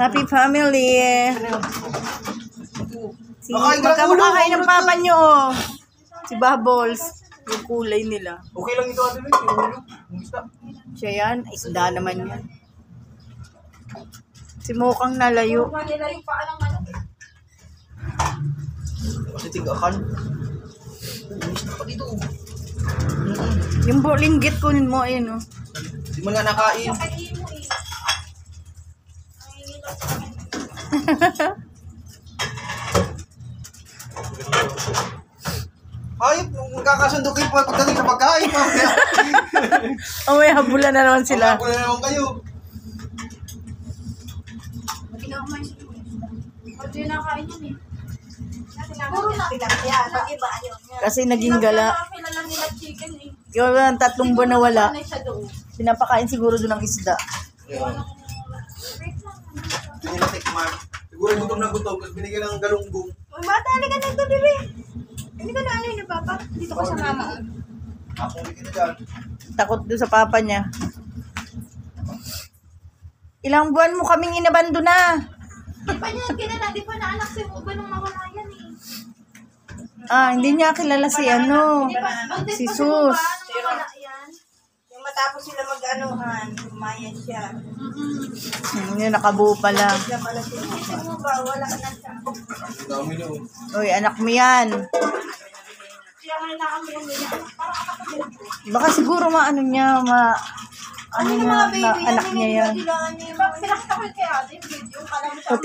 Happy family. Si magkamukha ng papa nyo. Si Bubbles. Yung kulay nila. Okay lang ito, ate. Yung isda. Siya yan. Isda naman yan. Si Mukang nalayo. Kasi tigakan. Isda pa dito. Yung linggit kunin mo. Ayun, oh. Hindi mo nga nakain. Ayop, magkakasundo kayo pagdating sa pagkain. Oh, may habulan na naman sila. Habulan na naman kayo. Kasi naging gala. Yung 3 buwan na wala. Pinapakain siguro doon ng isda. Hindi na tikman. Siguro gutom na gutom. Tapos binigyan ng galunggong. Bata, halika na ito, bebe. Hindi ka na ano yun, Papa? Dito ko sa mama. Ako hindi kita dyan. Takot doon sa papa niya. Ilang buwan mo kaming inabando na. Di pa niya, kinala, di pa na anak si Uba nung nawala yan eh. Hindi niya kilala si ano. Di ba, Si buntis pa Sus. Uba nung nawala yan. Yung matapos sila mag-anuhan, kumayan siya. Yun, nakabuo pala. Siya pala si Uba, wala na siya. Dami na. Uy, anak mo yan. Siya nga nakamiyan niya. Parang kapatid. Baka siguro maano niya, ano niya, na, anak niya yan. Pag pinakita ko yun kay ate, yung video, kala mo siya.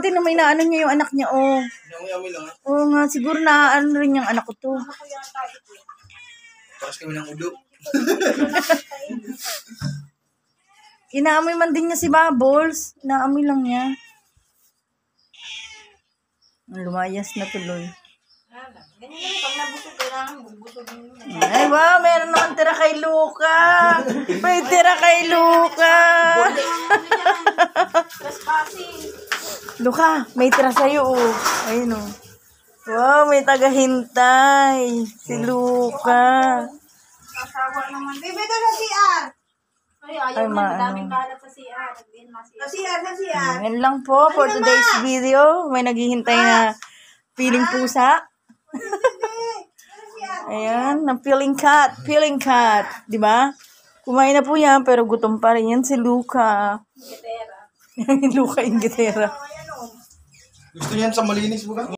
Tinan mo, may naano niya yung anak niya, oh. Yummy lang. Oo nga, siguro na ano rin yung anak ko to. Ako yata ito. Paras kami ng ulo. Inaamoy man din niya si Bubbles. Inaamoy lang niya. Lumayas na tuloy. Ganyan lang, pag nabusog ka lang, bubusogin mo. Ay, wow, meron naman tira kay Luca. May tira kay Luca. Trespassing. Luca, may tira sa'yo, oh. Ayun, oh. Wow, may tagahintay. Si Luca. Kasawa naman. Bebe ka sa CR! Ay, ayaw Ay, na, madaming kalat sa CR. Sa CR, sa CR. Yan lang po for today's video. May naghihintay na feeling pusa. Ayan, na feeling cat. Feeling cat. Diba? Kumain na po yan, pero gutom pa rin yan si Luca. Gitera. Luca yung gitera. Gusto niyan sa malinis mo ka?